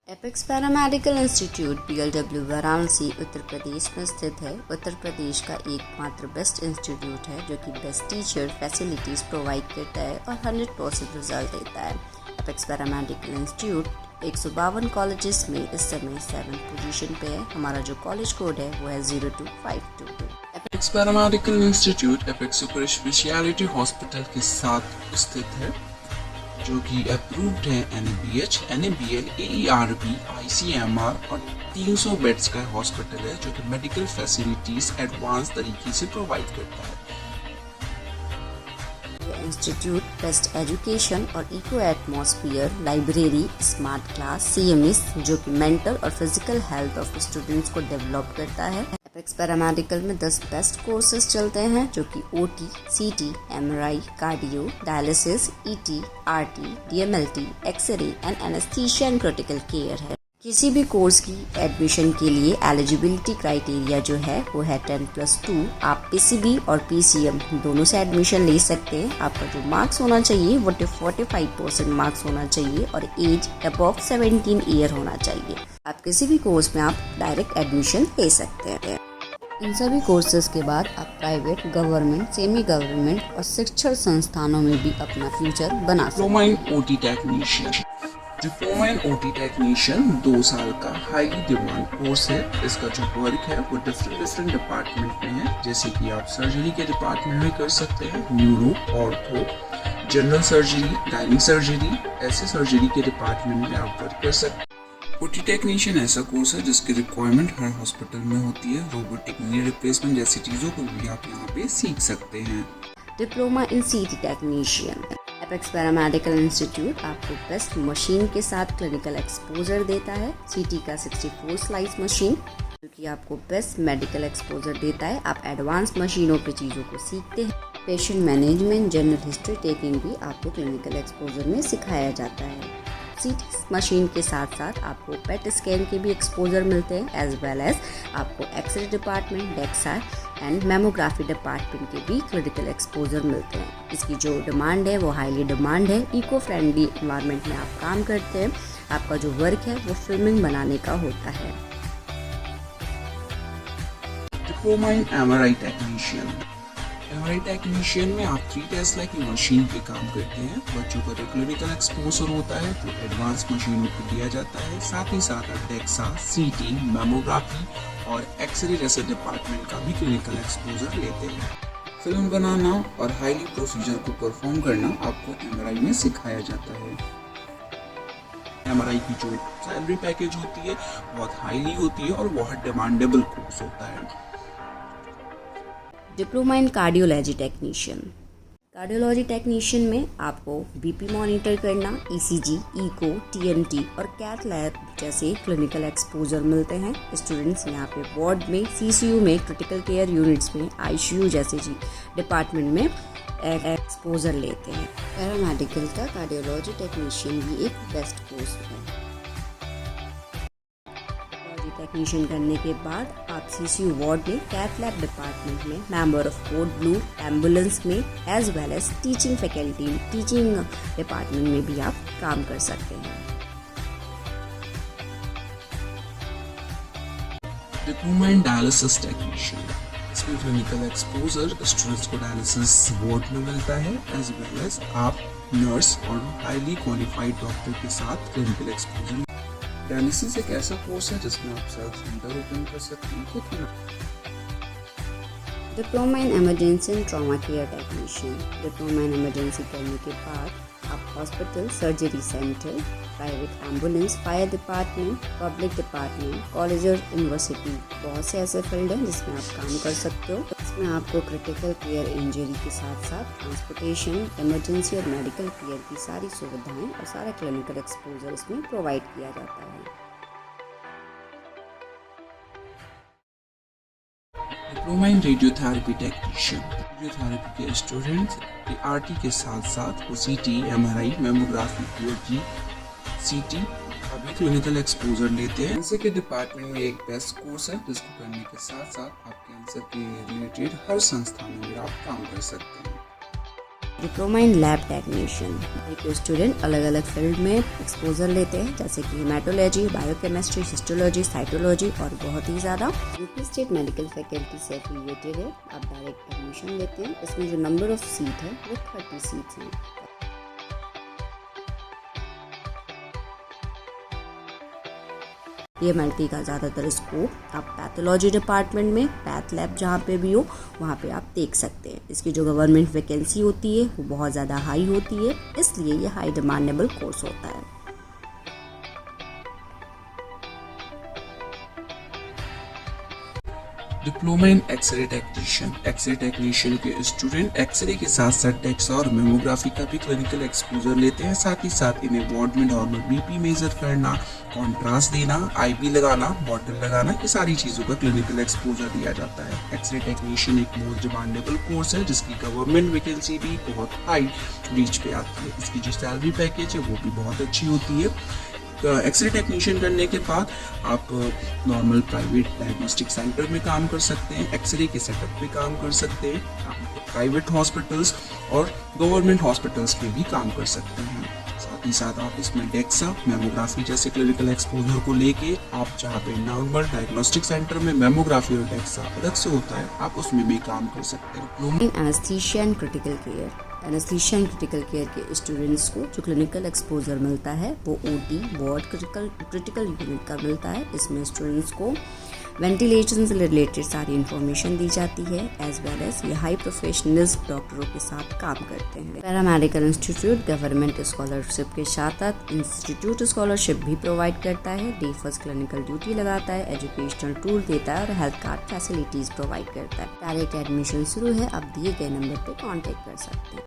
Apex paramedical institute PLW Varanasi Uttar Pradesh में स्थित है। उत्तर प्रदेश का एकमात्र बेस्ट इंस्टीट्यूट है जो कि बेस्ट टीचर फैसिलिटीज़ प्रोवाइड करता है और 100% रिजल्ट देता है। एपेक्स पैरामेडिकल इंस्टीट्यूट 152 कॉलेजेस में इस समय 7th पोजीशन पे है। हमारा जो कॉलेज कोड है वो है 0252। Apex paramedical institute apex super speciality hospital के साथ स्थित है जो कि अप्रूव्ड है NABH, NABL, AERB, ICMR और 300 बेड्स का हॉस्पिटल है जो कि मेडिकल फैसिलिटीज एडवांस तरीके से प्रोवाइड करता है। इंस्टीट्यूट बेस्ट एजुकेशन और eco atmosphere, library, smart class, CMS जो कि मेंटल और फिजिकल हेल्थ ऑफ स्टूडेंट्स को डेवलप करता है। एपेक्स पैरामेडिकल में 10 बेस्ट कोर्सेज चलते हैं जो कि OT, CT, MRI, cardio, dialysis, ET, RT, DMLT, X-ray and anaesthesia and critical care है। किसी भी कोर्स की एडमिशन के लिए एलिजिबिलिटी क्राइटेरिया जो है वो है 10+2। आप PCB और PCM दोनों से एडमिशन ले सकते हैं। आपका जो मार्क्स होना चाहिए वो 45% मार्क्स होना चाहिए और एज अबव 17 ईयर होना चाहिए। आप किसी भी कोर्स में आप डायरेक्ट एडमिशन ले सकते हैं। इन सभी कोर्सेज के बाद आप प्राइवेट, गवर्नमेंट, सेमी गवर्नमेंट और शिक्षण संस्थानों में भी अपना फ्यूचर बना सकते हैं। डिप्लोमा इन OT टेक्नीशियन 2 साल का हाईली डिमांड कोर्स है। इसका जो वर्क है वो डिफरेंट डिपार्टमेंट में है, जैसे कि आप सर्जरी के डिपार्टमेंट में कर सकते हैं, neuro, ortho, general surgery, gynaec surgery, ऐसे सर्जरी के डिपार्टमेंट में आप वर्क कर सकते हैं। OT टेक्नीशियन ऐसा कोर्स है जिसकी रिक्वायरमेंट हर हॉस्पिटल में होती है। रोबोटिक नी रिप्लेसमेंट जैसी चीज़ों को भी आप यहाँ पे सीख सकते हैं। डिप्लोमा इन CT technician. Apex paramedical institute आपको बेस्ट मशीन के साथ क्लिनिकल एक्सपोजर देता है। CT का 64 स्लाइस मशीन जो कि आपको बेस्ट मेडिकल एक्सपोजर देता है। आप एडवांस मशीनों पे चीज़ों को सीखते हैं। Patient management, general history taking भी आपको क्लिनिकल एक्सपोजर में सिखाया जाता है। CT मशीन के साथ साथ आपको PET स्कैन के भी एक्सपोजर मिलते हैं, एज वेल एज आपको X-ray department, DEXA and mammography department के भी क्रिटिकल एक्सपोजर मिलते हैं। इसकी जो डिमांड है वो हाईली डिमांड है। इको फ्रेंडली इन्वायरमेंट में आप काम करते हैं। आपका जो वर्क है वो फिल्मिंग बनाने का होता है। डिप्लोमा इन MRI टेक्नीशियन। MRI टेक्नीशियन में आप 3 टेस्ला की मशीन पे काम करते हैं। बच्चों का जो क्लिनिकल एक्सपोजर होता है जो एडवांस मशीनों को दिया जाता है। साथ ही साथ आप डेक्सा, CT, मेमोग्राफी और एक्सरे जैसे डिपार्टमेंट का भी क्लिनिकल एक्सपोजर लेते हैं। फिल्म बनाना और हाईली प्रोसीजर को परफॉर्म करना आपको MRI में सिखाया जाता है। MRI की जो सैलरी पैकेज होती है बहुत हाईली होती है और बहुत डिमांडेबल कोर्स होता है। डिप्लोमा इन कार्डियोलॉजी टेक्नीशियन। कार्डियोलॉजी टेक्नीशियन में आपको BP मॉनिटर करना, ECG, इको, TNT और कैथ लैब जैसे क्लिनिकल एक्सपोजर मिलते हैं। स्टूडेंट्स यहाँ पे वार्ड में, CCU में, क्रिटिकल केयर यूनिट्स में, ICU जैसे डिपार्टमेंट में एक्सपोजर लेते हैं। पैरामेडिकल का कार्डियोलॉजी टेक्नीशियन भी एक बेस्ट कोर्स है। टेक्नीशियन करने के बाद आप CCU वार्ड में, कैथ लैब डिपार्टमेंट में, member of code blue ambulance में, as well as teaching faculty, teaching department में भी आप काम कर सकते हैं। Diploma in dialysis technician. इसमें क्लिनिकल एक्सपोजर स्टूडेंट्स को डायलिसिस वार्ड में मिलता है, एज वेल एज आप नर्स और हाईली क्वालिफाइड डॉक्टर के साथ क्लिनिकल एक्सपोजर। डायलिसिस एक ऐसा कोर्स है जिसमें आप सेल्फ सेंटर ओपन कर सकते हैं खुद में। Diploma in emergency and trauma care technician. Diploma in emergency करने के बाद आप hospital, surgery centre, private ambulance, fire department, public department, college और यूनिवर्सिटी बहुत से ऐसे फील्ड हैं जिसमें आप काम कर सकते हो। इसमें आपको क्रिटिकल केयर इंजरी के साथ साथ ट्रांसपोर्टेशन, इमरजेंसी और मेडिकल केयर की सारी सुविधाएं और सारा क्लिनिकल एक्सपोजर इसमें प्रोवाइड किया जाता है। डिप्लोमा इन रेडियोथेरेपी टेक्नीशियन। रेडियोथेरेपी के स्टूडेंट्स RT के साथ साथ CT, MRI, mammography, POG, CT अभी क्लिनिकल एक्सपोजर लेते हैं। कैंसर के डिपार्टमेंट में एक बेस्ट कोर्स है जिसको करने के साथ साथ आप कैंसर के रिलेटेड हर संस्थानों में आप काम कर सकते हैं। डिप्लोमा इन लैब टेक्नीशियन, एक स्टूडेंट अलग अलग फील्ड में एक्सपोजर लेते हैं जैसे कि हेमाटोलॉजी, बायोकेमिस्ट्री, हिस्टोलॉजी, साइटोलॉजी और बहुत ही ज़्यादा। यूपी स्टेट मेडिकल फैकल्टी से एफिलिएटेड है। आप डायरेक्ट एडमिशन लेते हैं। इसमें जो नंबर ऑफ सीट है वो 30 सीट है। PMLT का ज़्यादातर स्कोप आप पैथोलॉजी डिपार्टमेंट में पैथ लैब जहाँ पे भी हो वहाँ पे आप देख सकते हैं। इसकी जो गवर्नमेंट वैकेंसी होती है वो बहुत ज़्यादा हाई होती है, इसलिए ये हाई डिमांडेबल कोर्स होता है। Diploma in X-ray technician, X-ray technician के स्टूडेंट एक्सरे के साथ साथ टेक्सा और मेमोग्राफी का भी क्लिनिकल एक्सपोजर लेते हैं। साथ ही साथ इन्हें वार्ड में नॉर्मल बीपी मेजर करना, कॉन्ट्रास्ट देना, आईवी लगाना, बॉटल लगाना, ये सारी चीज़ों का क्लिनिकल एक्सपोजर दिया जाता है। एक्सरे टेक्नीशियन एक मोस्ट डिमांडेबल कोर्स है जिसकी गवर्नमेंट वैकेंसी भी बहुत हाई रीच पे आती है। इसकी जो सैलरी पैकेज है वो भी बहुत अच्छी होती है। एक्सरे टेक्नीशियन करने के बाद आप नॉर्मल प्राइवेट डायग्नोस्टिक सेंटर में काम कर सकते हैं, एक्सरे के सेटअप पे काम कर सकते हैं, आप प्राइवेट हॉस्पिटल्स और गवर्नमेंट हॉस्पिटल्स में भी काम कर सकते हैं। साथ ही साथ आप इसमें डेक्सा, मेमोग्राफी जैसे क्लिनिकल एक्सपोजर को लेके आप जहाँ पे नॉर्मल डायग्नोस्टिक सेंटर में मेमोग्राफी और डेक्सा अलग से होता है आप उसमें भी काम कर सकते हैं। Anaesthesia and critical care, anaesthesia and critical care के स्टूडेंट्स को जो क्लिनिकल एक्सपोजर मिलता है वो ओटी वार्ड क्रिटिकल यूनिट का मिलता है। इसमें स्टूडेंट्स को वेंटिलेशन से रिलेटेड सारी इन्फॉर्मेशन दी जाती है, एज वेल एज ये हाई प्रोफेशनल्स डॉक्टरों के साथ काम करते हैं। पैरामेडिकल इंस्टीट्यूट गवर्नमेंट स्कॉलरशिप के साथ साथ इंस्टीट्यूट स्कॉलरशिप भी प्रोवाइड करता है। डे फर्स्ट क्लिनिकल ड्यूटी लगाता है, एजुकेशनल टूर देता है और हेल्थ कार्ड फैसिलिटीज प्रोवाइड करता है। डायरेक्ट एडमिशन शुरू है, आप दिए गए नंबर पर कॉन्टेक्ट कर सकते हैं।